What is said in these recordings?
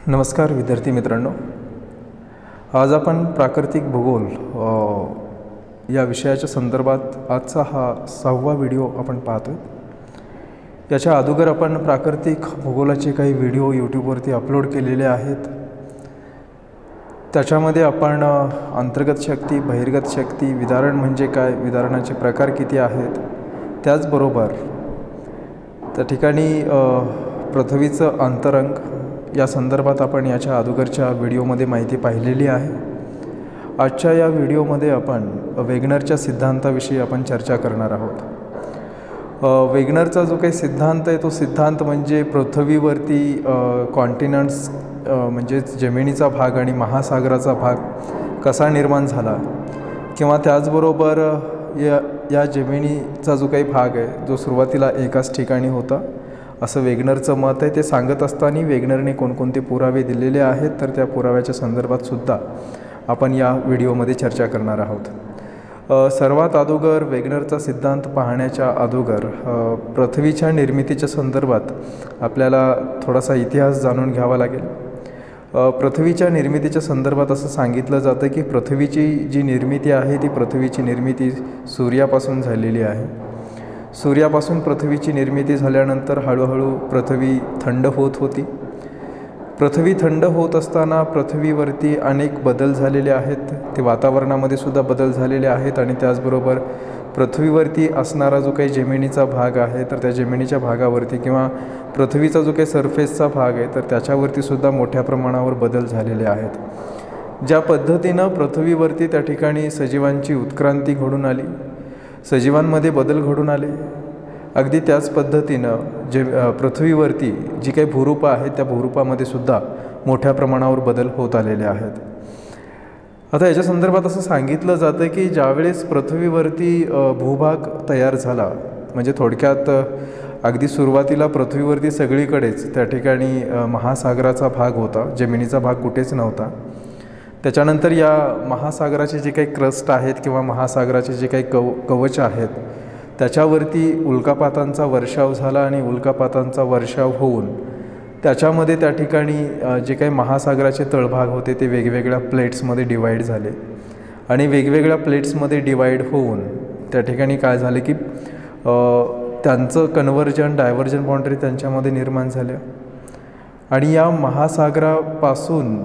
नमस्कार विद्यार्थी मित्रांनो, आज आपण प्राकृतिक भूगोल या विषयाच्या संदर्भात आजचा हा 6वा व्हिडिओ आपण पाहतोय। याच्या अगोदर आपण प्राकृतिक भूगोलाचे काही व्हिडिओ यूट्यूबवरती अपलोड केलेले आहेत। त्याच्यामध्ये आपण अंतर्गत शक्ती, बहिर्गत शक्ती, विदारण म्हणजे काय, विदारणाचे प्रकार किती आहेत, त्याचबरोबर त्या ठिकाणी पृथ्वीचं अंतरंग या संदर्भात आपण याच्या अगोदरच्या व्हिडिओमध्ये माहिती पाहिलेली आहे। आजच्या या व्हिडिओमध्ये आपण वेगनरच्या सिद्धांताविषयी आपण चर्चा करणार आहोत। वेगनरचा जो काही सिद्धांत आहे तो सिद्धांत म्हणजे पृथ्वीवरती कॉन्टिनेंट्स म्हणजेच जमिनीचा भाग आणि महासागराचा भाग कसा निर्माण झाला, किंवा त्याचबरोबर या जमिनीचा जो काही भाग आहे जो सुरुवातीला एकाच ठिकाणी होता असं वेगनरचं मत आहे। ते सांगत असताना वेगनरने कोणकोणते पुरावे दिलेले आहेत तर त्या पुराव्याच्या संदर्भात सुद्धा आपण या व्हिडिओमध्ये चर्चा करणार आहोत। सर्वात अगोदर वेगनरचा सिद्धांत पाहण्याच्या अगोदर पृथ्वीच्या निर्मितीच्या संदर्भात आपल्याला थोडासा इतिहास जाणून घ्यावा लागेल। पृथ्वीच्या निर्मितीच्या संदर्भात असं सांगितलं जातं की पृथ्वीची जी निर्मिती आहे ती पृथ्वीची निर्मिती सूर्यापासून झालेली आहे। सूर्यापासून पृथ्वीची निर्मिती झाल्यानंतर हळूहळू पृथ्वी थंड होत होती। पृथ्वी थंड होत असताना पृथ्वीवरती अनेक बदल झालेले आहेत, ते वातावरणामध्ये सुद्धा बदल झालेले आहेत आणि त्याचबरोबर पृथ्वीवरती असणारा जो काही जमिनीचा भाग आहे तर त्या जमिनीच्या भागावरती किंवा पृथ्वीचा जो काही सरफेसचा भाग आहे तर त्याच्यावरती सुद्धा मोठ्या प्रमाणावर बदल झालेले आहेत। ज्या पद्धतीनं पृथ्वीवरती त्या ठिकाणी सजीवांची उत्क्रांती घडून आली, सजीवांमध्ये बदल घडून आले, अगदी त्याच पद्धतीनं पृथ्वीवरती जी काही भूरूपं आहेत त्या भूरूपामध्ये सुद्धा मोठ्या प्रमाणावर बदल होत आलेले आहेत। आता याच्या संदर्भात असं सांगितलं जातं की ज्यावेळेस पृथ्वीवरती भूभाग तयार झाला, म्हणजे थोडक्यात अगदी सुरुवातीला पृथ्वीवरती सगळीकडेच त्या ठिकाणी महासागराचा भाग होता, जमिनीचा भाग कुठेच नव्हता। त्याच्यानंतर या महासागराचे जे काही क्रस्ट आहेत किंवा महासागराचे जे काही कवच आहेत त्याच्यावरती उल्कापातांचा वर्षाव झाला आणि उल्कापातांचा वर्षाव होऊन त्याच्यामध्ये त्या ठिकाणी जे काही महासागराचे तळभाग होते ते वेगवेगळ्या प्लेट्समध्ये डिवाईड झाले आणि वेगवेगळ्या प्लेट्समध्ये डिवाईड होऊन त्या ठिकाणी काय झाले की त्यांचं कन्व्हर्जन, डायव्हर्जन बाउंड्री त्यांच्यामध्ये निर्माण झाल्या आणि या महासागरापासून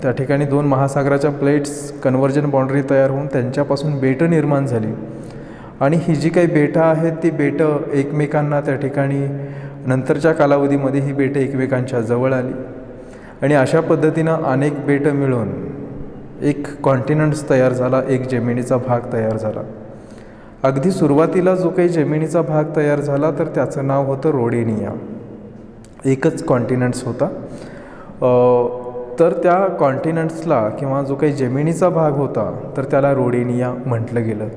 त्या ठिकाणी दोन महासागराच्या प्लेट्स कन्व्हर्जन बाउंड्री तयार होऊन त्यांच्यापासून बेटं निर्माण झाली आणि ही जी काही बेटं आहेत ती बेटं एकमेकांना त्या ठिकाणी नंतरच्या कालावधीमध्ये ही बेटं एकमेकांच्या जवळ आली आणि अशा पद्धतीनं अनेक बेटं मिळून एक कॉन्टिनेंट्स तयार झाला, एक जमिनीचा भाग तयार झाला। अगदी सुरुवातीला जो काही जमिनीचा भाग तयार झाला तर त्याचं नाव होतं रोडेनिया, एकच कॉन्टिनेंट्स होता। तर त्या कॉन्टिनेंट्सला किंवा जो काही जमिनीचा भाग होता तर त्याला रोडेनिया म्हटलं गेलं।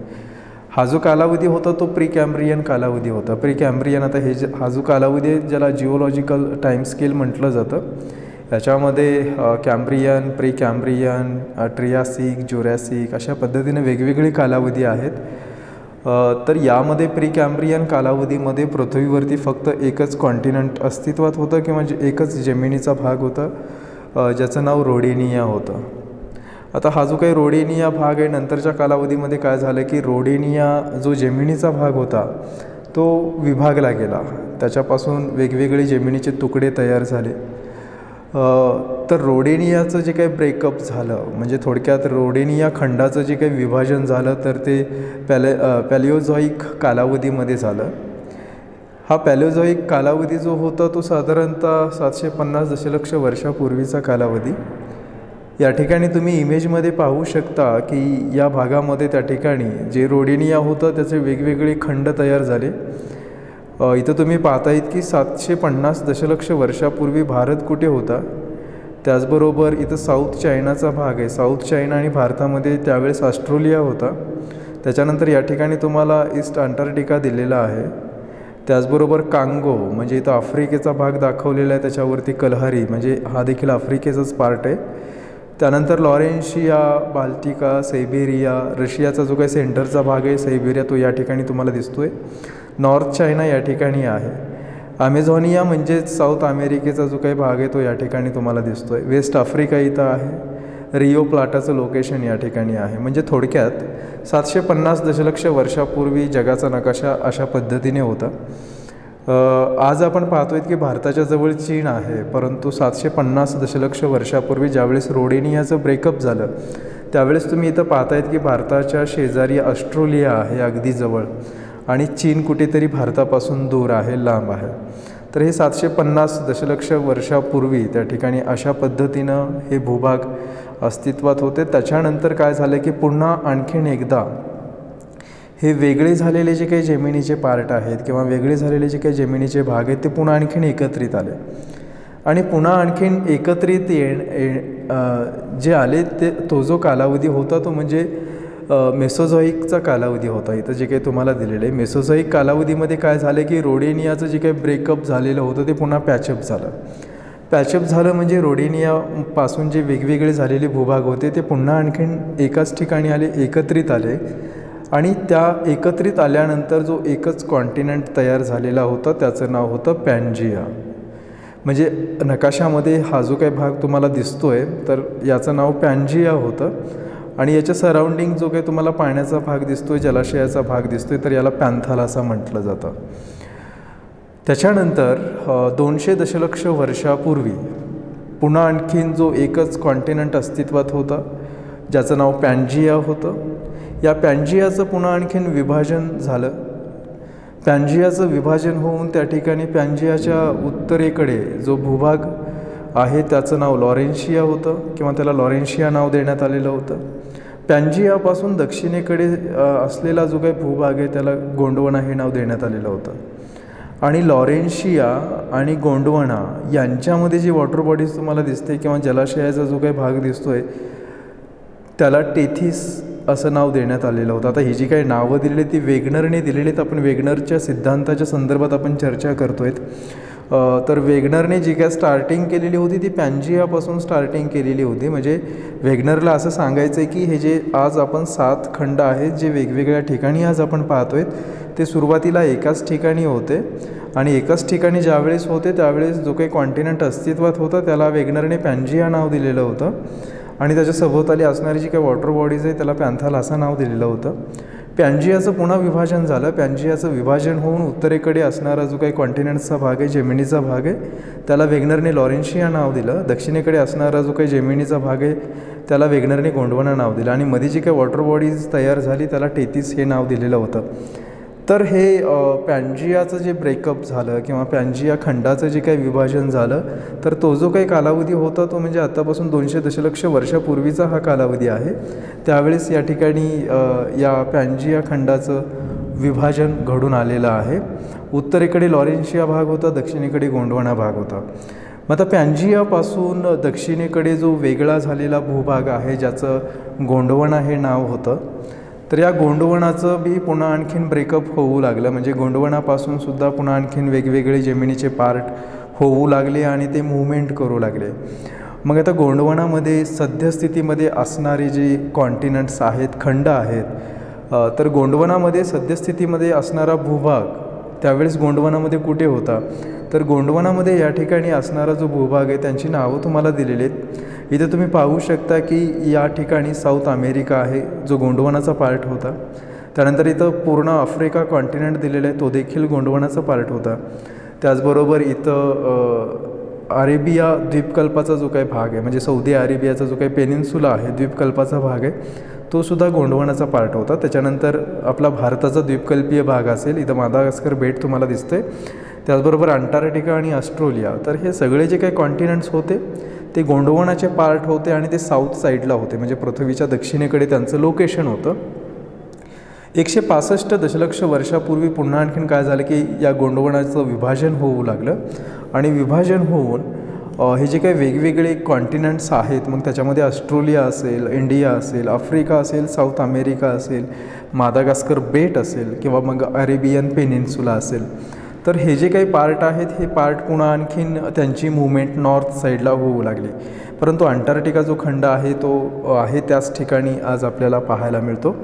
हा जो कालावधी होता तो प्री कॅम्ब्रियन कालावधी होता। प्री कॅम्ब्रियन आता हा जो कालावधी आहे ज्याला जिओलॉजिकल टाईम स्केल म्हटलं जातं, याच्यामध्ये कॅम्ब्रियन, प्री कॅम्ब्रियन, ट्रियासिक, ज्युरॅसिक अशा पद्धतीने वेगवेगळे कालावधी आहेत। तर यामध्ये प्री कॅम्ब्रियन कालावधीमध्ये पृथ्वीवरती फक्त एकच कॉन्टिनेंट अस्तित्वात होतं किंवा एकच जमिनीचा भाग होता ज्याचं नाव रोडेनिया होतं। आता हा जो काही रोडेनिया भाग आहे नंतरच्या कालावधीमध्ये काय झालं की रोडेनिया जो जमिनीचा भाग होता तो विभागला गेला, त्याच्यापासून वेगवेगळे जमिनीचे तुकडे तयार झाले। तर रोडेनियाचं जे काही ब्रेकअप झालं म्हणजे थोडक्यात रोडेनिया खंडाचं जे काही विभाजन झालं तर ते पॅलिओझॉइक कालावधीमध्ये झालं। हा पॅलिओझॉइक कालावधी जो होता तो साधारणतः 750 दशलक्ष वर्षापूर्वीचा कालावधी। या ठिकाणी तुम्ही इमेजमध्ये पाहू शकता की या भागामध्ये त्या ठिकाणी जे रोडेनिया होतं त्याचे वेगवेगळे खंड तयार झाले। इथं तुम्ही पाहतायत की 750 दशलक्ष वर्षापूर्वी भारत कुठे होता, त्याचबरोबर इथं साऊथ चायनाचा भाग आहे। साऊथ चायना आणि भारतामध्ये त्यावेळेस ऑस्ट्रेलिया होता। त्याच्यानंतर या ठिकाणी तुम्हाला ईस्ट अंटार्क्टिका दिलेला आहे, त्याचबरोबर कांगो म्हणजे इथं आफ्रिकेचा भाग दाखवलेला आहे, त्याच्यावरती कलहरी म्हणजे हा देखील आफ्रिकेचाच पार्ट आहे। त्यानंतर लॉरेन्शिया, बाल्टिका, सायबेरिया, रशियाचा जो काही सेंटरचा भाग आहे सायबेरिया तो या ठिकाणी तुम्हाला दिसतो आहे। नॉर्थ चायना या ठिकाणी आहे ॲमेझॉनिया म्हणजेच साऊथ अमेरिकेचा जो काही भाग आहे तो या ठिकाणी तुम्हाला दिसतो आहे. वेस्ट आफ्रिका इथं आहे. रिओ प्लाटाचं लोकेशन या ठिकाणी आहे. म्हणजे थोडक्यात 750 दशलक्ष वर्षापूर्वी जगाचा नकाशा अशा पद्धतीने होता. आज आपण पाहतोय की भारताच्या जवळ चीन आहे, परंतु 750 दशलक्ष वर्षापूर्वी ज्यावेळेस रोडेनियाचं ब्रेकअप झालं त्यावेळेस तुम्ही इथं पाहतायत की भारताच्या शेजारी ऑस्ट्रेलिया आहे अगदी जवळ आणि चीन कुठेतरी भारतापासून दूर आहे, लांब आहे. तर हे 750 दशलक्ष वर्षापूर्वी त्या ठिकाणी अशा पद्धतीनं हे भूभाग अस्तित्वात होते. त्याच्यानंतर काय झालं की पुन्हा आणखीन एकदा हे वेगळे झालेले जे काही जमिनीचे पार्ट आहेत किंवा वेगळे झालेले जे काही जमिनीचे भाग आहेत ते पुन्हा आणखीन एकत्रित आले आणि पुन्हा आणखीन एकत्रित जे आले ते तो जो कालावधी होता तो म्हणजे मेसोझॉईकचा कालावधी होता. इथं जे काही तुम्हाला दिलेलं आहे मेसोझॉईक कालावधीमध्ये काय झालं की रोडेनियाचं जे काही ब्रेकअप झालेलं होतं ते पुन्हा पॅचअप झालं. पॅचअप झालं म्हणजे रोडेनियापासून जे वेगवेगळे झालेले भूभाग होते ते पुन्हा आणखीन एकाच ठिकाणी आले, एकत्रित आले आणि त्या एकत्रित आल्यानंतर जो एकच कॉन्टिनेंट तयार झालेला होता त्याचं नाव होतं पॅन्जिया. म्हणजे नकाशामध्ये हा जो काही भाग तुम्हाला दिसतो आहे तर याचं नाव पॅन्जिया होतं आणि याच्या सराउंडिंग जो काही तुम्हाला पाण्याचा भाग दिसतो आहे, जलाशयाचा भाग दिसतो आहे, तर याला पॅन्थाल असं म्हटलं जातं. त्याच्यानंतर 200 दशलक्ष वर्षापूर्वी पुन्हा आणखीन जो एकच कॉन्टिनेंट अस्तित्वात होता ज्याचं नाव पॅन्जिया होतं. या पॅन्जियाचं पुन्हा आणखीन विभाजन झालं. पॅन्जियाचं विभाजन होऊन त्या ठिकाणी पॅन्जियाच्या उत्तरेकडे जो भूभाग आहे त्याचं नाव लॉरेन्शिया होतं किंवा त्याला लॉरेन्शिया नाव देण्यात आलेलं होतं. पॅन्जियापासून दक्षिणेकडे असलेला जो काही भूभाग आहे त्याला गोंडवाना हे नाव देण्यात आलेलं होतं. आणि लॉरेन्शिया आणि गोंडवाना यांच्यामध्ये जी वॉटर बॉडीज तुम्हाला दिसते किंवा जलाशयाचा जो काही भाग दिसतो आहे त्याला टेथिस असं नाव देण्यात आलेलं होतं. आता ही जी काही नावं दिलेली ती वेगनरने दिलेली आहेत. आपण वेगनरच्या सिद्धांताच्या संदर्भात आपण चर्चा करतो आहेत. तर वेगनरने जी काय स्टार्टिंग केलेली होती ती पॅन्जियापासून स्टार्टिंग केलेली होती. म्हणजे वेगनरला असं सांगायचं आहे की हे जे आज आपण 7 खंड आहेत जे वेगवेगळ्या ठिकाणी आज आपण पाहतो आहेत ते सुरुवातीला एकाच ठिकाणी होते आणि एकाच ठिकाणी ज्यावेळेस होते त्यावेळेस जो काही कॉन्टिनेंट अस्तित्वात होता त्याला वेगनरने पॅन्जिया नाव दिलेलं होतं आणि त्याच्या सभोवताली असणारी जी काही वॉटर बॉडीज आहे त्याला पॅन्थाल असं नाव दिलेलं होतं. पॅन्जियाचं पुन्हा विभाजन झालं. पॅन्जियाचं विभाजन होऊन उत्तरेकडे असणारा जो काही कॉन्टिनेंटचा भाग आहे, जमिनीचा भाग आहे, त्याला वेगनरने लॉरेन्शिया नाव दिलं. दक्षिणेकडे असणारा जो काही जमिनीचा भाग आहे त्याला वेगनरने गोंडवाना नाव दिलं आणि मध्ये जी काही वॉटर बॉडीज तयार झाली त्याला टेथिस हे नाव दिलेलं होतं. तर हे पॅन्जियाचं जे ब्रेकअप झालं किंवा पॅन्जिया खंडाचं जे काही विभाजन झालं तर तो जो काही कालावधी होता तो म्हणजे आत्तापासून 200 दशलक्ष वर्षापूर्वीचा हा कालावधी आहे. त्यावेळेस या ठिकाणी या पॅन्जिया खंडाचं विभाजन घडून आलेलं आहे. उत्तरेकडे लॉरेन्शिया भाग होता, दक्षिणेकडे गोंडवाना भाग होता. मग आता पॅन्जियापासून दक्षिणेकडे जो वेगळा झालेला भूभाग आहे ज्याचं गोंडवाना हे नाव होतं तर या गोंडवनाचं बी पुन्हा आणखीन ब्रेकअप होऊ लागलं. म्हणजे गोंडवनापासून सुद्धा पुन्हा आणखीन वेगवेगळे जमिनीचे पार्ट होऊ लागले आणि ते मूव्हमेंट करू लागले. मग आता गोंडवनामध्ये सद्यस्थितीमध्ये असणारे जे कॉन्टिनेंट्स आहेत, खंड आहेत, तर गोंडवनामध्ये सद्यस्थितीमध्ये असणारा भूभाग त्यावेळेस गोंडवनामध्ये कुठे होता तर गोंडवनामध्ये या ठिकाणी असणारा जो भूभाग आहे त्यांची नावं तुम्हाला दिलेली आहेत. इथे तुम्ही पाहू शकता की या ठिकाणी साऊथ अमेरिका आहे जो गोंडवानाचा पार्ट होता. त्यानंतर इथं पूर्ण आफ्रिका कॉन्टिनेंट दिलेलं आहे तो देखील गोंडवानाचा पार्ट होता. त्याचबरोबर इथं अरेबिया द्वीपकल्पाचा जो काही भाग आहे म्हणजे सौदी अरेबियाचा जो काही पेनिन्सुला आहे द्वीपकल्पाचा भाग आहे तो सुद्धा गोंडवानाचा पार्ट होता. त्याच्यानंतर आपला भारताचा द्वीपकल्पीय भाग असेल, इथं मादागास्कर बेट तुम्हाला दिसते. त्याचबरोबर अंटार्क्टिका आणि ऑस्ट्रेलिया, तर हे सगळे जे काही कॉन्टिनेंट्स होते ते गोंडवानाचे पार्ट होते आणि ते साऊथ साईडला होते म्हणजे पृथ्वीच्या दक्षिणेकडे त्यांचं लोकेशन होतं. 165 दशलक्ष वर्षापूर्वी पुन्हा आणखीन काय झालं की या गोंडवनाचं विभाजन होऊ लागलं आणि विभाजन होऊन हे जे काही वेगवेगळे कॉन्टिनेंट्स आहेत मग त्याच्यामध्ये ऑस्ट्रेलिया असेल, इंडिया असेल, आफ्रिका असेल, साऊथ अमेरिका असेल, मादागास्कर बेट असेल किंवा मग अरेबियन पेनिन्सुला असेल, तर हे जे काही पार्ट आहेत हे पार्ट पुन्हा आणखीन त्यांची मूवमेंट नॉर्थ साईडला होऊ लागली. परंतु अंटार्क्टिका जो खंड आहे तो आहे त्याच ठिकाणी आज आपल्याला पाहायला मिळतो.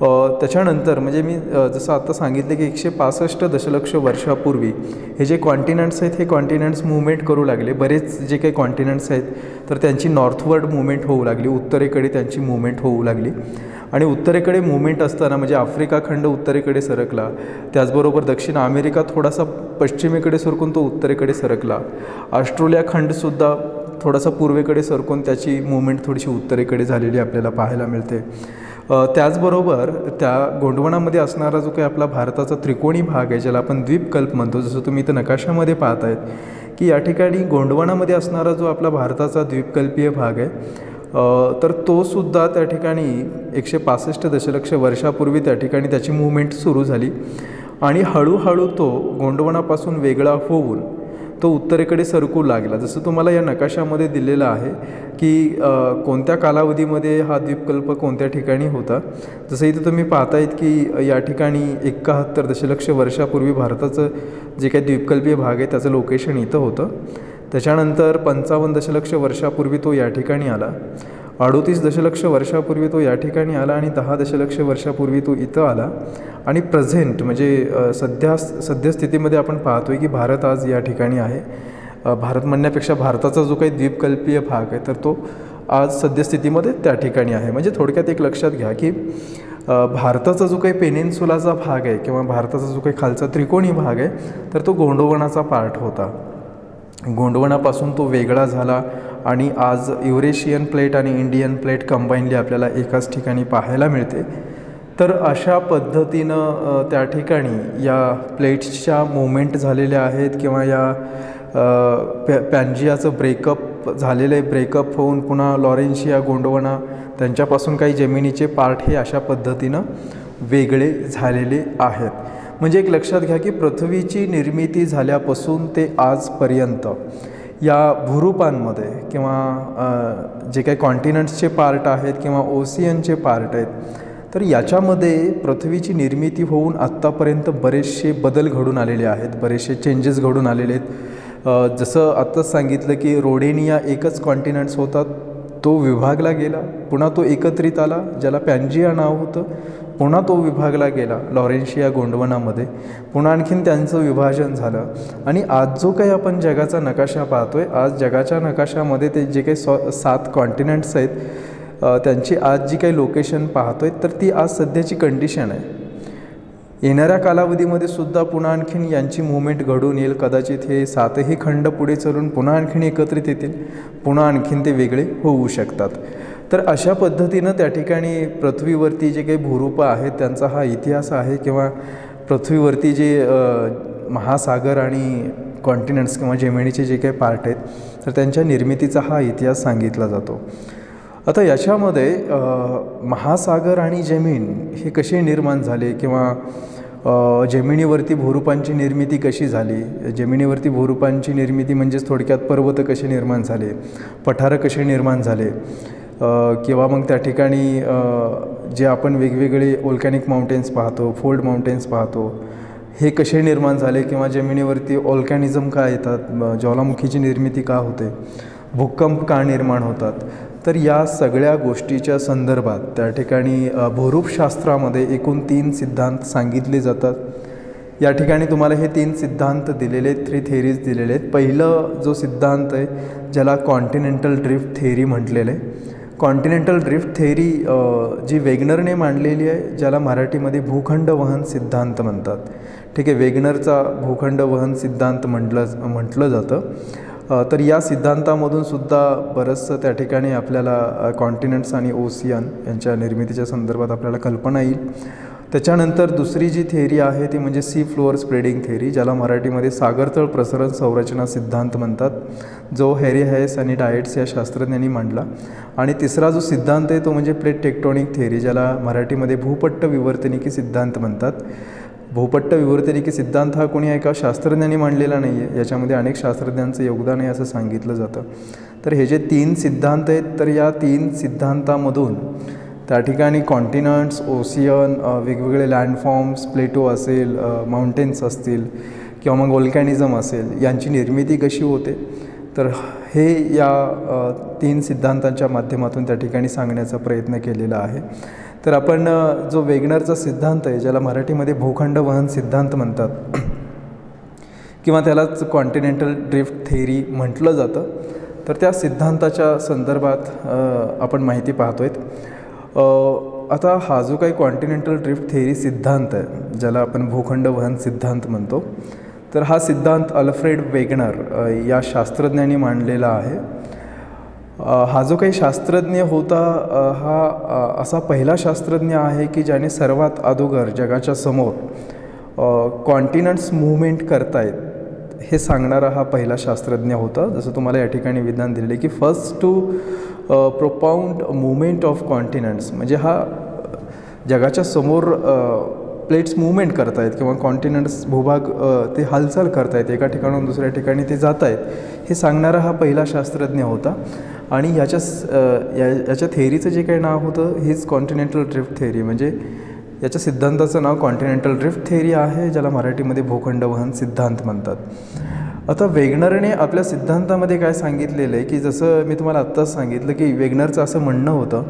त्याच्यानंतर म्हणजे मी जसं आत्ता सांगितलं की 165 दशलक्ष वर्षापूर्वी हे जे कॉन्टिनेंट्स आहेत हे कॉन्टिनेंट्स मूव्हमेंट करू लागले. बरेच जे काही कॉन्टिनेंट्स आहेत तर त्यांची नॉर्थवर्ड मूव्हमेंट होऊ लागली, उत्तरेकडे त्यांची मूव्हमेंट होऊ लागली. आणि उत्तरेकडे मूव्हमेंट असताना म्हणजे आफ्रिका खंड उत्तरेकडे सरकला, त्याचबरोबर दक्षिण अमेरिका थोडासा पश्चिमेकडे सरकून तो उत्तरेकडे सरकला. ऑस्ट्रेलिया खंडसुद्धा थोडासा पूर्वेकडे सरकून त्याची मूव्हमेंट थोडीशी उत्तरेकडे झालेली आपल्याला पाहायला मिळते. त्याचबरोबर त्या गोंडवनामध्ये असणारा जो काही आपला भारताचा त्रिकोणी भाग आहे, ज्याला आपण द्वीपकल्प म्हणतो, जसं तुम्ही इथं नकाशामध्ये पाहत आहेत की या ठिकाणी गोंडवनामध्ये असणारा जो आपला भारताचा द्वीपकल्पीय भाग आहे तर तोसुद्धा त्या ठिकाणी 165 दशलक्ष वर्षापूर्वी त्या ठिकाणी त्याची मूव्हमेंट सुरू झाली आणि हळूहळू तो गोंडवनापासून वेगळा होऊन तो उत्तरेकडे सरकू लागला. जसं तुम्हाला या नकाशामध्ये दिलेलं आहे की कोणत्या कालावधीमध्ये हा द्वीपकल्प कोणत्या ठिकाणी होता. जसं इथं तुम्ही पाहतायत की या ठिकाणी 71 दशलक्ष वर्षापूर्वी भारताचं जे काही द्वीपकल्पीय भाग आहे त्याचं लोकेशन इथं होतं. त्याच्यानंतर 55 दशलक्ष वर्षापूर्वी तो या ठिकाणी आला, 38 दशलक्ष वर्षापूर्वी तो या ठिकाणी आला आणि 10 दशलक्ष वर्षापूर्वी तो इथं आला. आणि प्रेझेंट म्हणजे सद्यस्थितीमध्ये आपण पाहतो आहे की भारत आज या ठिकाणी आहे. भारत म्हणण्यापेक्षा भारताचा जो काही द्वीपकल्पीय भाग आहे तर तो आज सद्यस्थितीमध्ये त्या ठिकाणी आहे. म्हणजे थोडक्यात एक लक्षात घ्या की भारताचा जो काही पेनिन्सुलाचा भाग आहे किंवा भारताचा जो काही खालचा त्रिकोणी भाग आहे तर तो गोंडवनाचा पार्ट होता. गोंडवनापासून तो वेगळा झाला आणि आज युरेशियन प्लेट आणि इंडियन प्लेट कंबाईनली आपल्याला एकाच ठिकाणी पाहायला मिळते. तर अशा पद्धतीनं त्या ठिकाणी या प्लेट्सच्या मूव्हमेंट झालेल्या आहेत किंवा या पॅन्जियाचं ब्रेकअप झालेलं आहे. ब्रेकअप होऊन पुन्हा लॉरेन्शिया, गोंडवना त्यांच्यापासून काही जमिनीचे पार्ट हे अशा पद्धतीनं वेगळे झालेले आहेत. म्हणजे एक लक्षात घ्या की पृथ्वीची निर्मिती झाल्यापासून ते आजपर्यंत या भूरूपांमध्ये किंवा जे काही कॉन्टिनेंट्सचे पार्ट आहेत किंवा ओशियनचे पार्ट आहेत तर याच्यामध्ये पृथ्वीची निर्मिती होऊन आत्तापर्यंत बरेचसे बदल घडून आलेले आहेत, बरेचसे चेंजेस घडून आलेले आहेत. जसं आत्ताच सांगितलं की रोडेनिया एकच कॉन्टिनेंट्स होता, तो विभागला गेला, पुन्हा तो एकत्रित आला ज्याला पॅन्जिया नाव होतं, पुन्हा तो विभागला गेला लॉरेन्शिया गोंडवनामध्ये, पुन्हा आणखीन त्यांचं विभाजन झालं. आणि आज जो काही आपण जगाचा नकाशा पाहतोय, आज जगाच्या नकाशामध्ये ते जे काही 7 कॉन्टिनेंट्स आहेत त्यांची आज जी काही लोकेशन पाहतोय तर ती आज सध्याची कंडिशन आहे. येणाऱ्या कालावधीमध्ये सुद्धा पुन्हा आणखीन यांची मूव्हमेंट घडून येईल. कदाचित हे 7ही खंड पुढे चलून पुन्हा आणखीन एकत्रित येतील, पुन्हा आणखीन ते वेगळे होऊ शकतात. तर अशा पद्धतीनं त्या ठिकाणी पृथ्वीवरती जे काही भूरूपं आहेत त्यांचा हा इतिहास आहे किंवा पृथ्वीवरती जे महासागर आणि कॉन्टिनेंट्स किंवा जमिनीचे जे काही पार्ट आहेत तर त्यांच्या निर्मितीचा हा इतिहास सांगितला जातो. आता याच्यामध्ये महासागर आणि जमीन हे कसे निर्माण झाले किंवा जमिनीवरती भूरूपांची निर्मिती कशी झाली, जमिनीवरती भूरूपांची निर्मिती म्हणजेच थोडक्यात पर्वत कसे निर्माण झाले, पठारं कसे निर्माण झाले किंवा मग त्या ठिकाणी जे आपण वेगवेगळे ओल्कॅनिक माउंटेन्स पाहतो, फोल्ड माउंटेन्स पाहतो, हे कसे निर्माण झाले किंवा जमिनीवरती ऑल्कॅनिझम का येतात, ज्वालामुखीची निर्मिती का होते, भूकंप का निर्माण होतात. तर या सगळ्या गोष्टीच्या संदर्भात त्या ठिकाणी भूरूपशास्त्रामध्ये एकूण 3 सिद्धांत सांगितले जातात. या ठिकाणी तुम्हाला हे 3 सिद्धांत दिलेले आहेत, 3 थेरीज दिलेले आहेत. पहिलं जो सिद्धांत आहे ज्याला कॉन्टिनेंटल ड्रिफ्ट थेरी म्हटलेलं आहे. कॉन्टिनेंटल ड्रिफ्ट थेरी जी वेगनरने मांडलेली आहे, ज्याला मराठीमध्ये भूखंड वहन सिद्धांत म्हणतात. ठीक आहे, वेगनरचा भूखंड वहन सिद्धांत म्हटलं जातं. तर या सिद्धांतामधून सुद्धा बरंचसं त्या ठिकाणी आपल्याला कॉन्टिनेंट्स आणि ओशियन यांच्या निर्मितीच्या संदर्भात आपल्याला कल्पना येईल. त्याच्यानंतर दुसरी जी थेरी आहे ती म्हणजे सी फ्लोअर स्प्रेडिंग थेरी, ज्याला मराठीमध्ये सागरतळ प्रसरण संरचना सिद्धांत म्हणतात, जो हॅरी हेस आणि डाएट्स या शास्त्रज्ञांनी मांडला. आणि तिसरा जो सिद्धांत आहे तो म्हणजे प्लेट टेक्टोनिक थेरी, ज्याला मराठीमध्ये भूपट्ट विवर्तनिकी सिद्धांत म्हणतात. भूपट्ट विवर्तनिकी सिद्धांत हा कोणी एका शास्त्रज्ञांनी मांडलेला नाही आहे, याच्यामध्ये अनेक शास्त्रज्ञांचं योगदान आहे असं सांगितलं जातं. तर हे जे 3 सिद्धांत आहेत तर या 3 सिद्धांतामधून त्या ठिकाणी कॉन्टिनेंट्स, ओशियन, वेगवेगळे लँडफॉर्म्स, प्लेटो असेल, माउंटेन्स असतील किंवा मग व्होल्कॅनिझम असेल, यांची निर्मिती कशी होते तर हे या 3 सिद्धांतांच्या माध्यमातून त्या ठिकाणी सांगण्याचा प्रयत्न केलेला आहे. तर आपण जो वेगनरचा सिद्धांत आहे, ज्याला मराठीमध्ये भूखंड वहन सिद्धांत म्हणतात किंवा त्यालाच कॉन्टिनेंटल ड्रिफ्ट थेअरी म्हटलं जातं, तर त्या सिद्धांताच्या संदर्भात आपण माहिती पाहतो आहे. आता हा जो काही कॉन्टिनेंटल ड्रिफ्ट थेअरी सिद्धांत आहे, ज्याला आपण भूखंड वहन सिद्धांत म्हणतो, तर हा सिद्धांत अल्फ्रेड वेगनर या शास्त्रज्ञांनी मांडलेला आहे. हा जो काही शास्त्रज्ञ होता, हा असा पहिला शास्त्रज्ञ आहे की ज्याने सर्वात अगोदर जगाच्या समोर कॉन्टिनेंट्स मूव्हमेंट करतायत हे सांगणारा हा पहिला शास्त्रज्ञ होता. जसं तुम्हाला या ठिकाणी विधान दिलेलं आहे की first to propound movement of continents, म्हणजे हा जगाच्या समोर प्लेट्स मूव्हमेंट करतायत किंवा कॉन्टिनेंट्स भूभाग ते हालचाल करतायत, एका ठिकाणाहून दुसऱ्या ठिकाणी ते जात आहेत, हे सांगणारा हा पहिला शास्त्रज्ञ होता. आणि याच्या थेअरीचं जे काही नाव होतं हेच कॉन्टिनेंटल ड्रिफ्ट थेअरी, म्हणजे याच्या सिद्धांताचं नाव कॉन्टिनेंटल ड्रिफ्ट थेअरी आहे, ज्याला मराठीमध्ये भूखंड वहन सिद्धांत म्हणतात. आता वेगनरने आपल्या सिद्धांतामध्ये काय सांगितलेलं आहे की जसं मी तुम्हाला आत्ताच सांगितलं की वेगनरचं असं म्हणणं होतं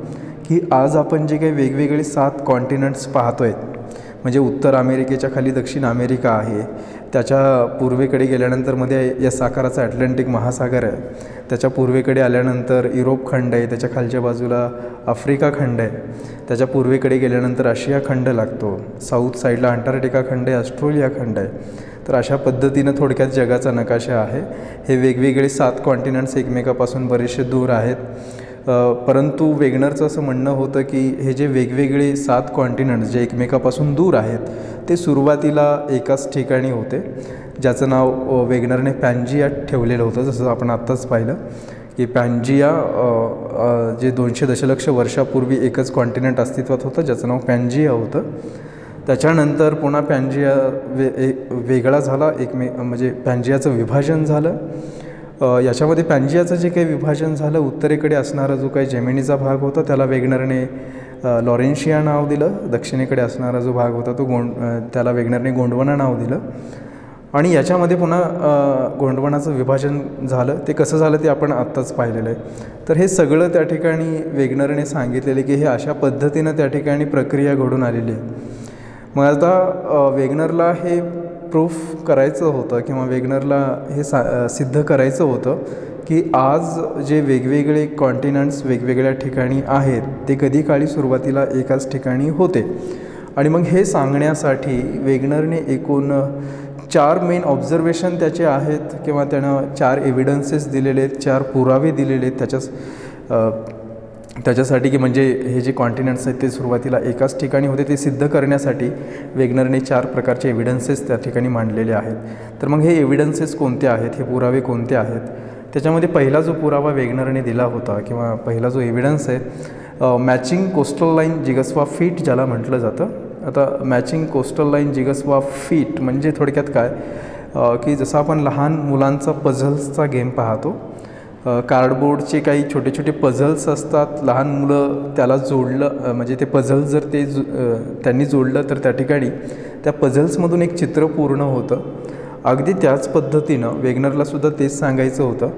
की आज आपण जे काही वेगवेगळे 7 कॉन्टिनेंट्स पाहतो आहेत, म्हणजे उत्तर अमेरिकेच्या खाली दक्षिण अमेरिका आहे, त्याच्या पूर्वेकडे गेल्यानंतर मध्ये एस आकाराचा अटलांटिक महासागर आहे, त्याच्या पूर्वेकडे आल्यानंतर युरोप खंड आहे, त्याच्या खालच्या बाजूला आफ्रिका खंड आहे, त्याच्या पूर्वेकडे गेल्यानंतर आशिया खंड लागतो, साऊथ साईडला अंटार्क्टिका खंड आहे, ऑस्ट्रेलिया खंड आहे. तर अशा पद्धतीनं थोडक्यात जगाचा नकाशा आहे. हे वेगवेगळे 7 कॉन्टिनेंट्स एकमेकापासून बरेचसे दूर आहेत, परंतु वेगनरचं असं म्हणणं होतं की हे जे वेगवेगळे 7 कॉन्टिनेंट्स जे एकमेकापासून दूर आहेत ते सुरुवातीला एकाच ठिकाणी होते, ज्याचं नाव वेगनरने पॅन्जिया ठेवलेलं होतं. जसं आपण आत्ताच पाहिलं की पॅन्जिया जे 200 दशलक्ष वर्षापूर्वी एकच कॉन्टिनेंट अस्तित्वात होतं, ज्याचं नाव पॅन्जिया होतं. त्याच्यानंतर पुन्हा पॅन्जिया वेगळा झाला, म्हणजे पॅन्जियाचं विभाजन झालं. याच्यामध्ये पॅन्जियाचं जे काही विभाजन झालं, उत्तरेकडे असणारा जो काही जेमिनीचा भाग होता त्याला वेगनरने लॉरेन्शिया नाव दिलं, दक्षिणेकडे असणारा जो भाग होता तो त्याला वेगनरने गोंडवाना नाव दिलं. आणि याच्यामध्ये पुन्हा गोंडवानाचं विभाजन झालं. ते कसं झालं ते आपण आत्ताच पाहिलेलं आहे. तर हे सगळं त्या ठिकाणी वेगनरने सांगितलेलं की हे अशा पद्धतीनं त्या ठिकाणी प्रक्रिया घडून आलेली आहे. मग आता वेगनरला हे प्रूफ करायचं होतं किंवा वेगनरला हे सिद्ध करायचं होतं की आज जे वेगवेगळे कॉन्टिनेंट्स वेगवेगळ्या ठिकाणी आहेत ते कधी काळी सुरुवातीला एकाच ठिकाणी होते. आणि मग हे सांगण्यासाठी वेगनरने एकूण 4 मेन ऑब्झर्वेशन त्याचे आहेत किंवा त्यानं 4 एव्हिडन्सेस दिलेले आहेत, 4 पुरावे दिलेले आहेत त्याच्यासाठी की म्हणजे हे जे कॉन्टिनेंट्स आहेत ते सुरुवातीला एकाच ठिकाणी होते ते सिद्ध करण्यासाठी वेगनरने 4 प्रकारचे एव्हिडन्सेस त्या ठिकाणी मांडलेले आहेत. तर मग हे एव्हिडन्सेस कोणते आहेत, हे पुरावे कोणते आहेत? त्याच्यामध्ये पहिला जो पुरावा वेगनरने दिला होता किंवा पहिला जो एव्हिडन्स आहे, मॅचिंग कोस्टल लाईन जिगस्वा फीट ज्याला म्हटलं जातं. आता मॅचिंग कोस्टल लाईन जिगस्वा फीट म्हणजे थोडक्यात काय की जसं आपण लहान मुलांचा पझल्सचा गेम पाहतो, कार्डबोर्डचे काही छोटे छोटे पझल्स असतात, लहान मुलं त्याला जोडलं म्हणजे ते पझल जर त्यांनी जोडलं तर त्या ठिकाणी त्या पझल्समधून एक चित्र पूर्ण होतं. अगदी त्याच पद्धतीनं वेगनरलासुद्धा तेच सांगायचं होतं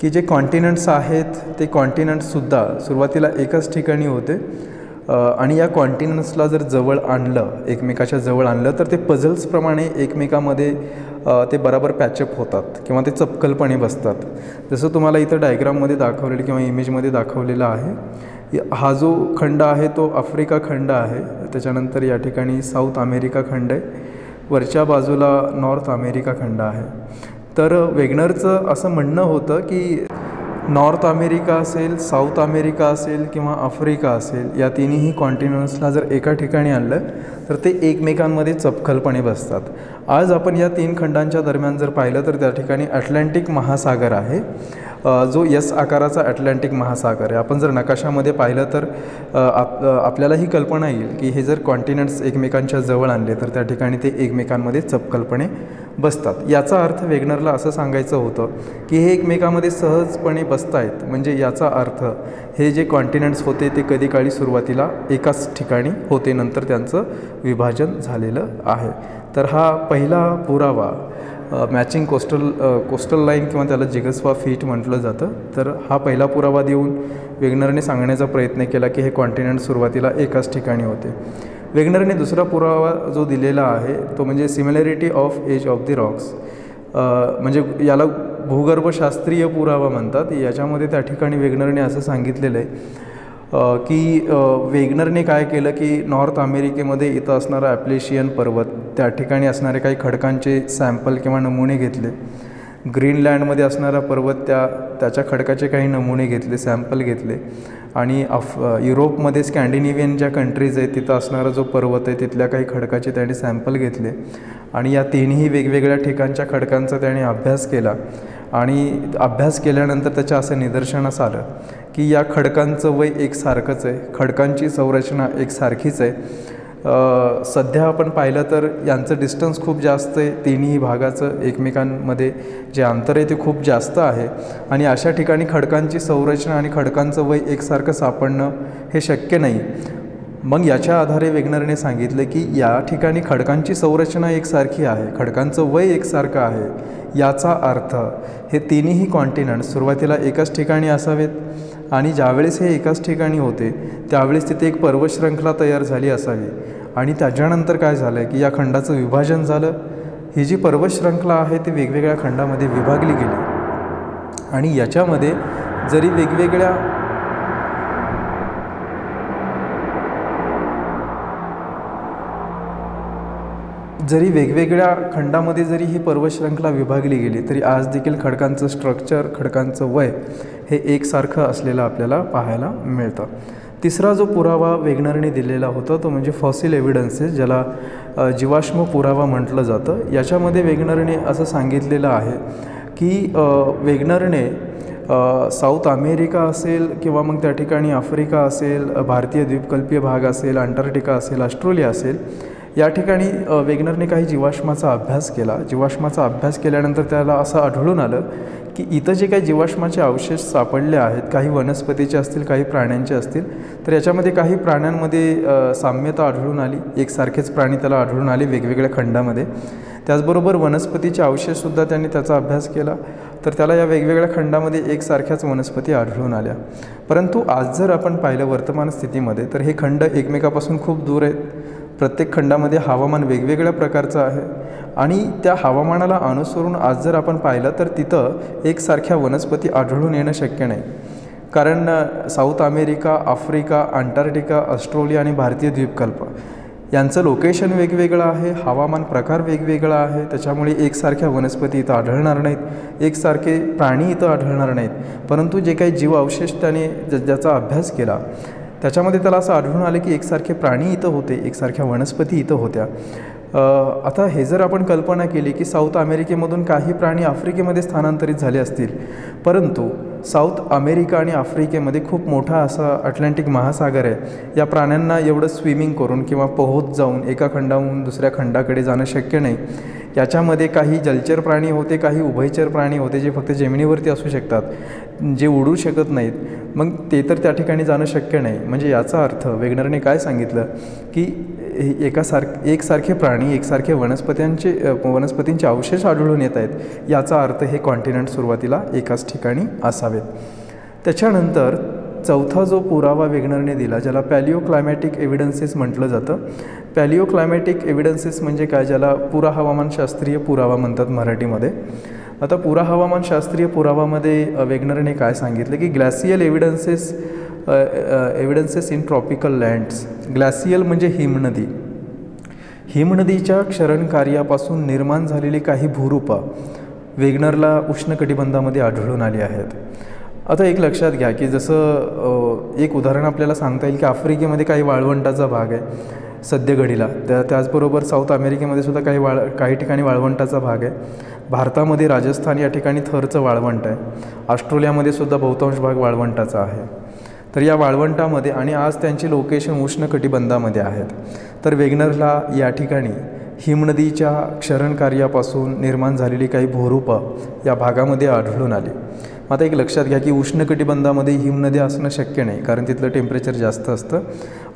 की जे कॉन्टिनेंट्स आहेत ते कॉन्टिनेंट्ससुद्धा सुरुवातीला एकाच ठिकाणी होते आणि या कॉन्टिनेंट्सला जर जवळ आणलं, एकमेकाच्या जवळ आणलं तर ते पझल्सप्रमाणे एकमेकामध्ये ते बराबर पॅचअप होतात किंवा ते चपकलपणे बसतात. जसं तुम्हाला इथं डायग्राममध्ये दाखवलेलं किंवा इमेजमध्ये दाखवलेलं आहे, हा जो खंड आहे तो आफ्रिका खंड आहे, त्याच्यानंतर या ठिकाणी साऊथ अमेरिका खंड आहे, वरच्या बाजूला नॉर्थ अमेरिका खंड आहे. तर वेगनरचं असं म्हणणं होतं की नॉर्थ अमेरिका असेल, साऊथ अमेरिका असेल किंवा आफ्रिका असेल, या तिन्ही कॉन्टिनेंट्सला जर एका ठिकाणी आणलं तर ते एकमेकांमध्ये चपखलपणे बसतात. आज आपण या 3 खंडांच्या दरम्यान जर पाहिलं तर त्या ठिकाणी अटलांटिक महासागर आहे, जो एस आकाराचा अटलांटिक महासागर आहे. आपण जर नकाशामध्ये पाहिलं तर आपल्याला ही कल्पना येईल की हे जर कॉन्टिनेंट्स एकमेकांच्या जवळ आणले तर त्या ठिकाणी ते एकमेकांमध्ये चपखलपणे बसतात. याचा अर्थ वेगनरला असं सांगायचं होतं की हे एकमेकांमध्ये सहजपणे बसत आहेत, म्हणजे याचा अर्थ हे जे कॉन्टिनेंट्स होते ते कधी काळी सुरुवातीला एकाच ठिकाणी होते, नंतर त्यांचं विभाजन झालेलं आहे. तर हा पहिला पुरावा मॅचिंग कोस्टल लाईन किंवा त्याला जिगस्वा फीट म्हटलं जातं. तर हा पहिला पुरावा देऊन वेगनरने सांगण्याचा प्रयत्न केला की हे कॉन्टिनेंट सुरुवातीला एकाच ठिकाणी होते. वेगनरने दुसरा पुरावा जो दिलेला आहे तो म्हणजे similarity of age of the rocks, म्हणजे याला भूगर्भशास्त्रीय पुरावा म्हणतात. याच्यामध्ये त्या ठिकाणी वेगनरने असं सांगितलेलं आहे की वेगनरने काय केलं की नॉर्थ अमेरिकेमध्ये इथं असणारा ॲप्लेशियन पर्वत, त्या ठिकाणी असणारे काही खडकांचे सॅम्पल किंवा नमुने घेतले. ग्रीनलँडमध्ये असणारा पर्वत त्याच्या खडकाचे काही नमुने घेतले, सॅम्पल घेतले. आणि युरोपमध्ये स्कॅन्डिनेव्हियन ज्या कंट्रीज आहेत तिथं असणारा जो पर्वत आहे तिथल्या काही खडकाचे त्याने सॅम्पल घेतले. आणि या तिन्ही वेगवेगळ्या ठिकाणच्या खडकांचा त्याने अभ्यास केला. आणि अभ्यास केल्यानंतर त्याच्या असं निदर्शनास आलं की या खडकांचं वय एकसारखंच आहे, खडकांची संरचना एकसारखीच आहे. सध्या आपण पाहिलं तर यांचं डिस्टन्स खूप जास्त आहे, तिन्ही भागाचं एकमेकांमध्ये जे अंतर आहे ते खूप जास्त आहे. आणि अशा ठिकाणी खडकांची संरचना आणि खडकांचं वय एकसारखं सापडणं हे शक्य नाही. मग याच्या आधारे वेगनरने सांगितलं की या ठिकाणी खडकांची संरचना एकसारखी आहे, खडकांचं वय एकसारखं आहे. याचा अर्थ हे तिन्ही कॉन्टिनेंट सुरुवातीला एकाच ठिकाणी असावेत आणि ज्यावेळेस हे एकाच ठिकाणी होते त्यावेळेस तिथे एक पर्वतशृंखला तयार झाली असावी. आणि त्याच्यानंतर काय झालं की या खंडाचं विभाजन झालं. ही जी पर्वतशृंखला आहे ती वेगवेगळ्या खंडामध्ये विभागली गेली. आणि याच्यामध्ये जरी वेगवेगळ्या खंडामध्ये जरी ही पर्वतशृंखला विभागली गेली तरी आज देखील खडकांचं स्ट्रक्चर, खडकांचं वय हे एकसारखं असलेलं आपल्याला पाहायला मिळतं. तिसरा जो पुरावा वेगनरने दिलेला होता तो म्हणजे फॉसिल एव्हिडन्सेस, ज्याला जीवाश्म पुरावा म्हटलं जातं. याच्यामध्ये वेगनरने असं सांगितलेलं आहे की वेगनरने साऊथ अमेरिका असेल किंवा मग त्या ठिकाणी आफ्रिका असेल, भारतीय द्वीपकल्पीय भाग असेल, अंटार्क्टिका असेल, ऑस्ट्रेलिया असेल, या ठिकाणी वेगनरने काही जीवाश्माचा अभ्यास केला. जीवाश्माचा अभ्यास केल्यानंतर त्याला असं आढळून आलं की इथं जे काही जीवाश्माचे अवशेष सापडले आहेत, काही वनस्पतीचे असतील, काही प्राण्यांचे असतील, तर याच्यामध्ये काही प्राण्यांमध्ये साम्यता आढळून आली, एकसारखेच प्राणी त्याला आढळून आले वेगवेगळ्या खंडामध्ये. त्याचबरोबर वनस्पतीचे अवशेषसुद्धा त्यांनी त्याचा अभ्यास केला तर त्याला या वेगवेगळ्या खंडामध्ये एकसारख्याच वनस्पती आढळून आल्या. परंतु आज जर आपण पाहिलं वर्तमान स्थितीमध्ये तर हे खंड एकमेकापासून खूप दूर आहेत. प्रत्येक खंडामध्ये हवामान वेगवेगळ्या प्रकारचं आहे आणि त्या हवामानाला अनुसरून आज जर आपण पाहिलं तर तिथं एकसारख्या वनस्पती आढळून येणं शक्य नाही. कारण south America, Africa, Antarctica, Australia आणि भारतीय द्वीपकल्प यांचं लोकेशन वेगवेगळं आहे, हवामान प्रकार वेगवेगळा आहे. त्याच्यामुळे एकसारख्या वनस्पती इथं आढळणार नाहीत, एकसारखे प्राणी इथं आढळणार नाहीत. परंतु जे काही जीव अवशेष त्याने ज्याचा अभ्यास केला त्याच्यामध्ये त्याला असं आढळून आलं की एकसारखे प्राणी इथं होते, एकसारख्या वनस्पती इथं होत्या. आता हे जर आपण कल्पना केली की साऊथ अमेरिकेमधून काही प्राणी आफ्रिकेमध्ये स्थानांतरित झाले असतील, परंतु साऊथ अमेरिका आणि आफ्रिकेमध्ये खूप मोठा असा अटलांटिक महासागर आहे. या प्राण्यांना एवढं स्विमिंग करून किंवा पोहत जाऊन एका खंडाहून दुसऱ्या खंडाकडे जाणं शक्य नाही. याच्यामध्ये काही जलचर प्राणी होते, काही उभयचर प्राणी होते जे फक्त जमिनीवरती असू शकतात, जे उडू शकत नाहीत. मग ते तर त्या ठिकाणी जाणं शक्य नाही. म्हणजे याचा अर्थ वेगनरने काय सांगितलं की एकसारखे प्राणी, एकसारखे वनस्पतींचे अवशेष आढळून येत आहेत. याचा अर्थ हे कॉन्टिनेंट सुरुवातीला एकाच ठिकाणी असावेत. त्याच्यानंतर चौथा जो पुरावा वेगनरने दिला ज्याला पॅलिओ क्लायमॅटिक एव्हिडन्सेस म्हटलं जातं. पॅलिओ क्लायमॅटिक एव्हिडन्सेस म्हणजे काय, ज्याला पुरा हवामानशास्त्रीय पुरावा म्हणतात मराठीमध्ये. आता पुरा हवामानशास्त्रीय पुरावामध्ये वेगनरने काय सांगितलं की ग्लॅसियल एव्हिडन्सेस इन ट्रॉपिकल लँड्स. ग्लॅसियल म्हणजे हिमनदी. हिमनदीच्या क्षरणकार्यापासून निर्माण झालेली काही भूरूपं वेगनरला उष्णकटिबंधामध्ये आढळून आली आहेत. आता एक लक्षात घ्या की जसं एक उदाहरण आपल्याला सांगता येईल की आफ्रिकेमध्ये काही वाळवंटाचा भाग आहे सध्या घडीला, त्याचबरोबर साऊथ अमेरिकेमध्ये सुद्धा काही ठिकाणी वाळवंटाचा भाग आहे. भारतामध्ये राजस्थान या ठिकाणी थरचं वाळवंट आहे. ऑस्ट्रेलियामध्ये सुद्धा बहुतांश भाग वाळवंटाचा आहे. तर या वाळवंटामध्ये आणि आज त्यांची लोकेशन उष्णकटिबंधामध्ये आहेत. तर वेगनरला या ठिकाणी हिमनदीच्या क्षरणकार्यापासून निर्माण झालेली काही भूरूपं या भागामध्ये आढळून आली. आता एक लक्षात घ्या की उष्णकटिबंधामध्ये हिमनद्या असणं शक्य नाही कारण तिथलं टेम्परेचर जास्त असतं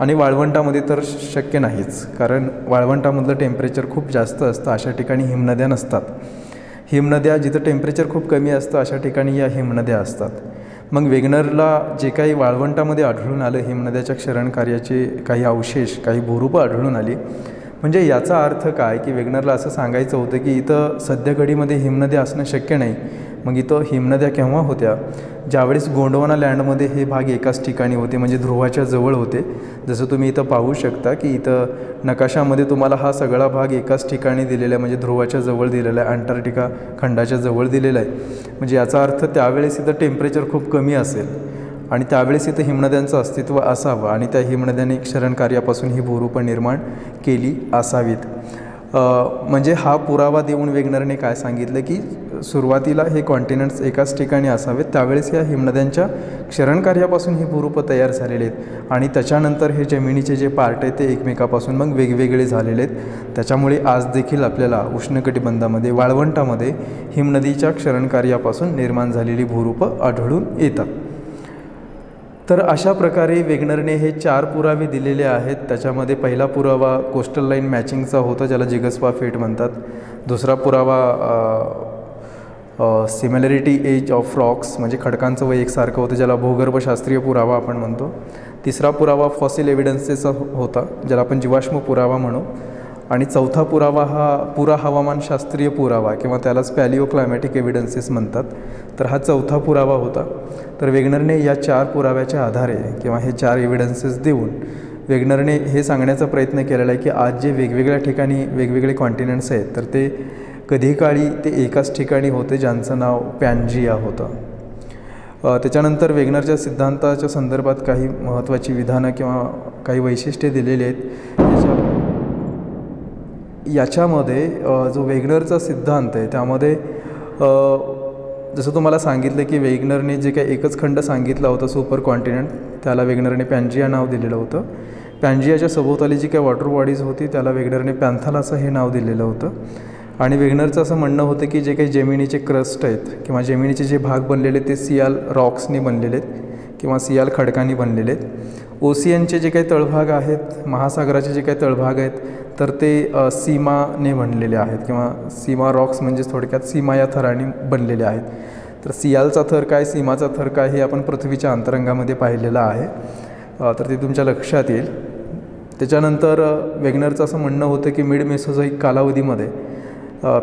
आणि वाळवंटामध्ये तर शक्य नाहीच कारण वाळवंटामधलं टेम्परेचर खूप जास्त असतं. अशा ठिकाणी हिमनद्या नसतात. हिमनद्या जिथं टेम्परेचर खूप कमी असतं अशा ठिकाणी या हिमनद्या असतात. मग वेगनरला जे काही वाळवंटामध्ये आढळून आलं हिमनद्याच्या क्षरणकार्याचे काही अवशेष, काही भूरूपं आढळून आली. म्हणजे याचा अर्थ काय की वेगनरला असं सांगायचं होतं की इथं सध्या घडीमध्ये हिमनद्या असणं शक्य नाही. मग इथं हिमनद्या केव्हा होत्या? ज्यावेळेस गोंडवाना लँडमध्ये हे भाग एकाच ठिकाणी होते, म्हणजे ध्रुवाच्या जवळ होते. जसं तुम्ही इथं पाहू शकता की इथं नकाशामध्ये तुम्हाला हा सगळा भाग एकाच ठिकाणी दिलेला आहे, म्हणजे ध्रुवाच्या जवळ दिलेला आहे, अंटार्क्टिका खंडाच्या जवळ दिलेला आहे. म्हणजे याचा अर्थ त्यावेळेस इथं टेम्परेचर खूप कमी असेल आणि त्यावेळेस इथं हिमनद्यांचं अस्तित्व असावं आणि त्या हिमनद्यांनी क्षरणकार्यापासून ही भूरूपं निर्माण केली असावीत. म्हणजे हा पुरावा देऊन वेगनरने काय सांगितलं की सुरुवातीला हे कॉन्टिनेंट्स एकाच ठिकाणी असावेत, त्यावेळेस या हिमनद्यांच्या क्षरणकार्यापासून ही भूरूपं तयार झालेले आहेत आणि त्याच्यानंतर हे जमिनीचे जे पार्ट आहेत ते एकमेकापासून मग वेगवेगळे झालेले आहेत. त्याच्यामुळे आज देखील आपल्याला उष्णकटिबंधामध्ये वाळवंटामध्ये हिमनदीच्या क्षरणकार्यापासून निर्माण झालेली भूरूपं आढळून येतात. तर अशा प्रकारे वेगनरने हे 4 पुरावे दिलेले आहेत. त्याच्यामध्ये पहिला पुरावा कोस्टल लाईन मॅचिंगचा होता, ज्याला जिगस्पा फेट म्हणतात. दुसरा पुरावा सिमिलॅरिटी एज ऑफ रॉक्स, म्हणजे खडकांचं वय एकसारखं होतं, ज्याला भूगर्भशास्त्रीय पुरावा आपण म्हणतो. तिसरा पुरावा फॉसिल एव्हिडन्सेसचा होता, ज्याला आपण जीवाश्म पुरावा म्हणू. आणि चौथा पुरावा हा पुरा हवामानशास्त्रीय पुरावा किंवा त्यालाच पॅलिओ क्लायमॅटिक एव्हिडन्सेस म्हणतात. तर हा चौथा पुरावा होता. तर वेगनरने या 4 पुराव्याच्या आधारे किंवा हे 4 एव्हिडन्सेस देऊन वेगनरने हे सांगण्याचा प्रयत्न केलेला आहे की आज जे वेगवेगळ्या ठिकाणी वेगवेगळे कॉन्टिनेंट्स आहेत तर ते कधी काळी ते एकाच ठिकाणी होते, ज्यांचं नाव पॅन्जिया होतं. त्याच्यानंतर वेगनरच्या सिद्धांताच्या संदर्भात काही महत्त्वाची विधानं किंवा काही वैशिष्ट्ये दिलेली आहेत. याच्यामध्ये जो वेगनरचा सिद्धांत आहे त्यामध्ये जसं तुम्हाला सांगितलं की वेगनरने जे काही एकच खंड सांगितला होता सुपर कॉन्टिनेंट, त्याला वेगनरने पॅन्जिया नाव दिलेलं होतं. पॅन्जियाच्या सभोवताली जी काही वॉटर बॉडीज होती त्याला वेगनरने पॅन्थाल असं हे नाव दिलेलं होतं. आणि वेगनरचं असं म्हणणं होतं की जे काही जमिनीचे क्रस्ट आहेत किंवा जमिनीचे जे भाग बनलेले ते सियाल रॉक्सनी बनलेले आहेत किंवा सियाल खडकांनी बनलेले आहेत. ओशियनचे जे काही तळभाग आहेत, महासागराचे जे काही तळभाग आहेत तर ते सीमाने बनलेले आहेत किंवा सीमा रॉक्स म्हणजे थोडक्यात सीमा या थराने बनलेले आहेत. तर सियालचा थर काय, सीमाचा थर काय हे आपण पृथ्वीच्या अंतरंगामध्ये पाहिलेलं आहे. तर ते तुमच्या लक्षात येईल. त्याच्यानंतर वेगनरचं असं म्हणणं होतं की मिड मेसोझोइक कालावधीमध्ये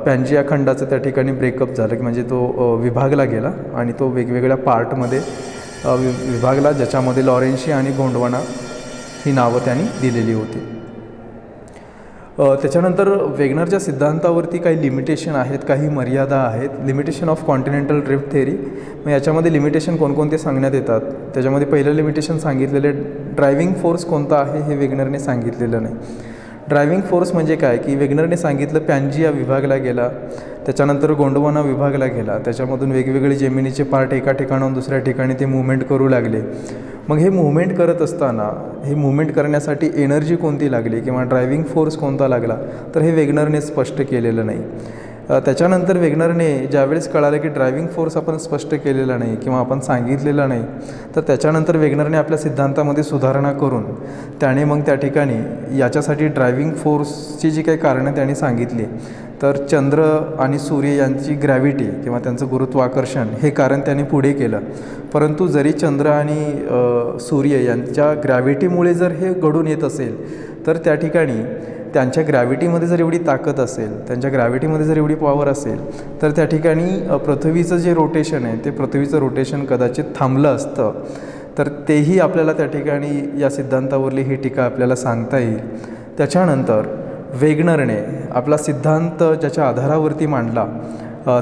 पॅन्जिया खंडाचं त्या ठिकाणी ब्रेकअप झालं की म्हणजे तो विभागला गेला आणि तो वेगवेगळ्या पार्टमध्ये विभागला, ज्याच्यामध्ये लॉरेन्शिया आणि गोंडवाना ही नावं त्यांनी दिलेली होती. त्याच्यानंतर वेगनरच्या सिद्धांतावरती काही लिमिटेशन आहेत, काही मर्यादा आहेत. Limitation of continental drift theory, मग याच्यामध्ये लिमिटेशन कोणकोणते सांगण्यात येतात. त्याच्यामध्ये पहिलं लिमिटेशन सांगितलेले ड्रायव्हिंग फोर्स कोणता आहे हे वेगनरने सांगितलेलं नाही. ड्रायव्हिंग फोर्स म्हणजे काय की वेगनरने सांगितलं पॅन्जिया विभागला गेला, त्याच्यानंतर गोंडवाना विभागला गेला, त्याच्यामधून वेगवेगळे जमिनीचे पार्ट एका ठिकाणाहून दुसऱ्या ठिकाणी ते मूव्हमेंट करू लागले. मग हे मूव्हमेंट करत असताना हे मूव्हमेंट करण्यासाठी एनर्जी कोणती लागली किंवा ड्रायव्हिंग फोर्स कोणता लागला तर हे वेगनरने स्पष्ट केलेलं नाही. त्याच्यानंतर वेगनरने ज्यावेळेस कळालं की ड्रायव्हिंग फोर्स आपण स्पष्ट केलेला नाही किंवा आपण सांगितलेला नाही तर त्याच्यानंतर वेगनरने आपल्या सिद्धांतामध्ये सुधारणा करून त्याने मग त्या ठिकाणी याच्यासाठी ड्रायव्हिंग फोर्सची जी काही कारणं त्यांनी सांगितली तर चंद्र आणि सूर्य यांची ग्रॅव्हिटी किंवा त्यांचं गुरुत्वाकर्षण हे कारण त्यांनी पुढे केलं. परंतु जरी चंद्र आणि सूर्य यांच्या ग्रॅव्हिटीमुळे जर हे घडून येत असेल तर त्या ठिकाणी त्यांच्या ग्रॅव्हिटीमध्ये जर एवढी ताकद असेल, त्यांच्या ग्रॅव्हिटीमध्ये जर एवढी पॉवर असेल तर त्या ठिकाणी पृथ्वीचं जे रोटेशन आहे ते पृथ्वीचं रोटेशन कदाचित थांबलं असतं. तर तेही आपल्याला त्या ठिकाणी या सिद्धांतावरली ही टीका आपल्याला सांगता येईल. त्याच्यानंतर वेगनरने आपला सिद्धांत ज्याच्या आधारावरती मांडला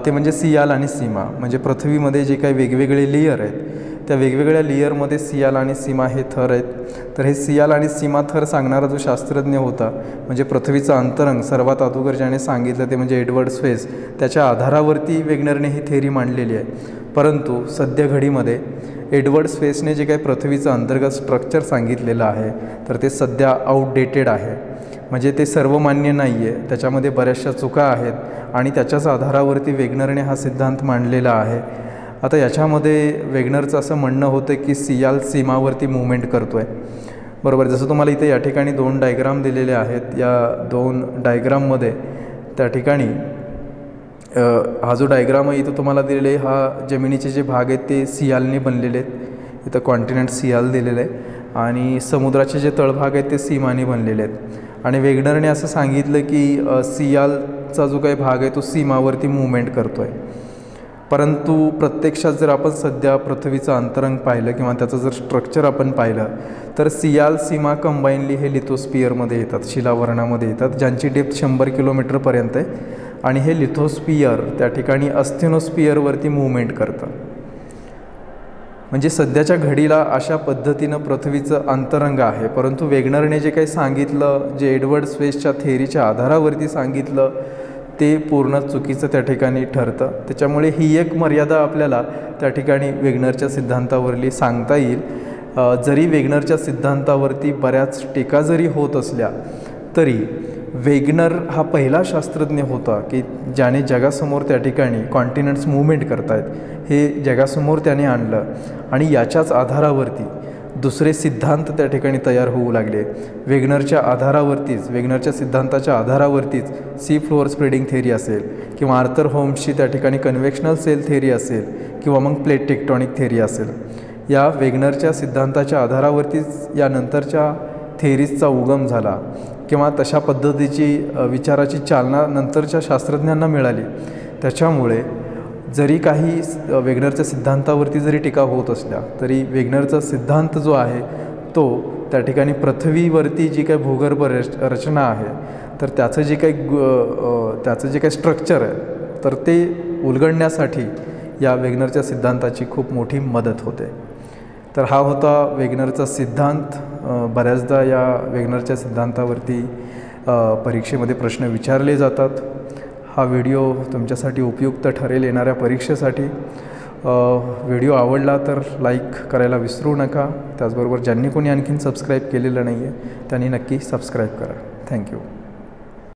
ते म्हणजे सियाल आणि सीमा, म्हणजे पृथ्वीमध्ये जे काही वेगवेगळे लेयर आहेत त्या वेगवेगळ्या लेयरमध्ये सियाल आणि सीमा हे थर आहेत. तर हे सियाल आणि सीमा थर सांगणारा जो शास्त्रज्ञ होता म्हणजे पृथ्वीचं अंतरंग सर्वात अगोदर ज्याने सांगितलं ते म्हणजे एडवर्ड स्पेस, त्याच्या आधारावरती वेगनरने ही थेअरी मांडलेली आहे. परंतु सध्या घडीमध्ये एडवर्ड स्पेसने जे काही पृथ्वीचं अंतर्गत स्ट्रक्चर सांगितलेलं आहे तर ते सध्या आउटडेटेड आहे, म्हणजे ते सर्वमान्य नाही आहे, त्याच्यामध्ये बऱ्याचशा चुका आहेत आणि त्याच्याच आधारावरती वेगनरने हा सिद्धांत मांडलेला आहे. आता याच्यामध्ये वेगनरचं असं म्हणणं होतं की सियाल सीमावरती मूव्हमेंट करतो आहे, बरोबर. जसं तुम्हाला इथे या ठिकाणी 2 डायग्राम दिलेले आहेत. या 2 डायग्राममध्ये त्या ठिकाणी हा जो डायग्राम आहे इथं तुम्हाला दिलेला आहे, हा जमिनीचे जे भाग आहेत ते सियालने बनलेले आहेत. इथं कॉन्टिनेंट सियाल दिलेलं आहे आणि समुद्राचे जे तळभाग आहेत ते सीमाने बनलेले आहेत. आणि वेगनरने असं सांगितलं की सियालचा जो काही भाग आहे तो सीमावरती मूवमेंट करतो आहे. परंतु प्रत्यक्षात जर आपण सध्या पृथ्वीचं अंतरंग पाहिलं किंवा त्याचं जर स्ट्रक्चर आपण पाहिलं तर सियाल सीमा कंबाईनली हे लिथोस्पियरमध्ये येतात, शिलावरणामध्ये येतात, ज्यांची डेप्थ 100 किलोमीटरपर्यंत आहे. आणि हे लिथोस्पियर त्या ठिकाणी अस्थिनोस्पियरवरती मूवमेंट करतं. म्हणजे सध्याच्या घडीला अशा पद्धतीनं पृथ्वीचं अंतरंग आहे. परंतु वेगनरने जे काही सांगितलं, जे एडवर्ड स्वेसच्या थेअरीच्या आधारावरती सांगितलं, ते पूर्ण चुकीचं त्या ठिकाणी ठरतं. त्याच्यामुळे ही एक मर्यादा आपल्याला त्या ठिकाणी वेगनरच्या सिद्धांतावरली सांगता येईल. जरी वेगनरच्या सिद्धांतावरती बऱ्याच टीका जरी होत असल्या तरी वेगनर हा पहिला शास्त्रज्ञ होता की ज्याने जगासमोर त्या ठिकाणी कॉन्टिनेंट्स मूवमेंट करत आहेत हे जगासमोर त्याने आणलं. आणि याच्याच आधारावरती दुसरे सिद्धांत त्या ठिकाणी तयार होऊ लागले. वेगनरच्या आधारावरतीच, वेगनरच्या सिद्धांताच्या आधारावरतीच सी फ्लोअर स्प्रेडिंग थेअरी असेल किंवा आर्थर होम्सची त्या ठिकाणी कन्व्हेक्शनल सेल थेअरी असेल किंवा मग प्लेट टेक्टॉनिक थेअरी असेल. या वेगनरच्या सिद्धांताच्या आधारावरतीच यानंतरच्या थेअरीजचा उगम झाला किंवा तशा पद्धतीची विचाराची चालना नंतरच्या शास्त्रज्ञांना मिळाली. त्याच्यामुळे जरी काही वेगनरच्या सिद्धांतावरती जरी टीका होत असल्या तरी वेगनरचा सिद्धांत जो आहे तो त्या ठिकाणी पृथ्वीवरती जी काही भूगर्भ रचना आहे तर त्याचं जे काही स्ट्रक्चर आहे तर ते उलगडण्यासाठी या वेगनरच्या सिद्धांताची खूप मोठी मदत होते. तर हा होता वेगनरचा सिद्धांत. बऱ्याचदा या वेगनरच्या सिद्धांतावरती परीक्षेमध्ये प्रश्न विचारले जातात. हा व्हिडिओ तुमच्यासाठी उपयुक्त ठरेल येणाऱ्या परीक्षेसाठी. व्हिडिओ आवडला तर लाईक करायला विसरू नका. त्याचबरोबर ज्यांनी कोणी आणखीन सबस्क्राईब केलेलं नाही आहे त्यांनी नक्की सबस्क्राईब करा. थँक्यू.